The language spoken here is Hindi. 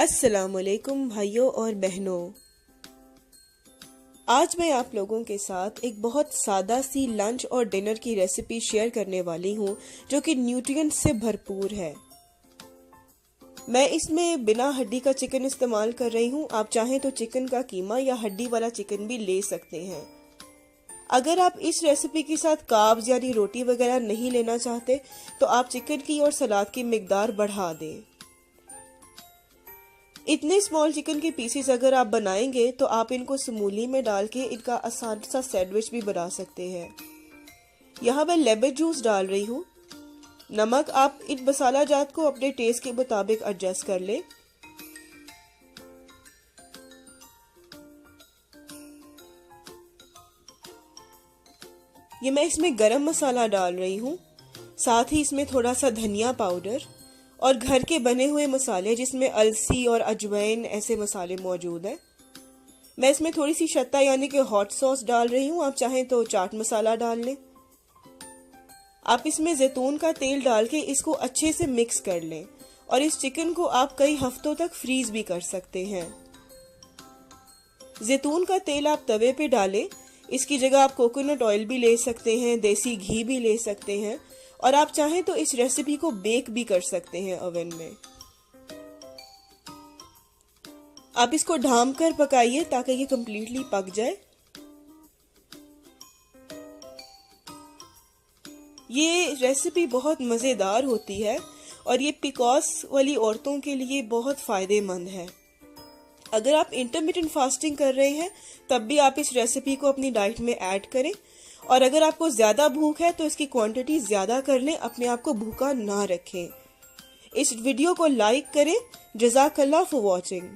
अस्सलामुअलैकुम भाइयों और बहनों, आज मैं आप लोगों के साथ एक बहुत सादा सी लंच और डिनर की रेसिपी शेयर करने वाली हूँ जो कि न्यूट्रिएंट्स से भरपूर है। मैं इसमें बिना हड्डी का चिकन इस्तेमाल कर रही हूँ। आप चाहें तो चिकन का कीमा या हड्डी वाला चिकन भी ले सकते हैं। अगर आप इस रेसिपी के साथ कार्ब्स यानी रोटी वगैरह नहीं लेना चाहते तो आप चिकन की और सलाद की मिकदार बढ़ा दें। इतने स्मॉल चिकन के पीसेस अगर आप बनाएंगे तो आप इनको समूली में डाल के इनका आसान सा सैंडविच भी बना सकते हैं। यहाँ मैं लेमन जूस डाल रही हूँ। नमक आप इन मसाला जात को अपने टेस्ट के मुताबिक एडजस्ट कर लें। ये मैं इसमें गरम मसाला डाल रही हूँ, साथ ही इसमें थोड़ा सा धनिया पाउडर और घर के बने हुए मसाले जिसमें अलसी और अजवाइन ऐसे मसाले मौजूद हैं। मैं इसमें थोड़ी सी शत्ता यानी कि हॉट सॉस डाल रही हूँ। आप चाहें तो चाट मसाला डाल लें। आप इसमें जैतून का तेल डाल के इसको अच्छे से मिक्स कर लें और इस चिकन को आप कई हफ्तों तक फ्रीज भी कर सकते हैं। जैतून का तेल आप तवे पे डालें। इसकी जगह आप कोकोनट ऑयल भी ले सकते हैं, देसी घी भी ले सकते हैं और आप चाहें तो इस रेसिपी को बेक भी कर सकते हैं ओवन में। आप इसको ढाम कर पकाइए ताकि ये कंप्लीटली पक जाए। ये रेसिपी बहुत मज़ेदार होती है और ये पीसीओएस वाली औरतों के लिए बहुत फ़ायदेमंद है। अगर आप इंटरमिटेंट फास्टिंग कर रहे हैं तब भी आप इस रेसिपी को अपनी डाइट में ऐड करें और अगर आपको ज़्यादा भूख है तो इसकी क्वांटिटी ज़्यादा कर लें, अपने आप को भूखा ना रखें। इस वीडियो को लाइक करें। जज़ाकल्लाह फॉर वॉचिंग।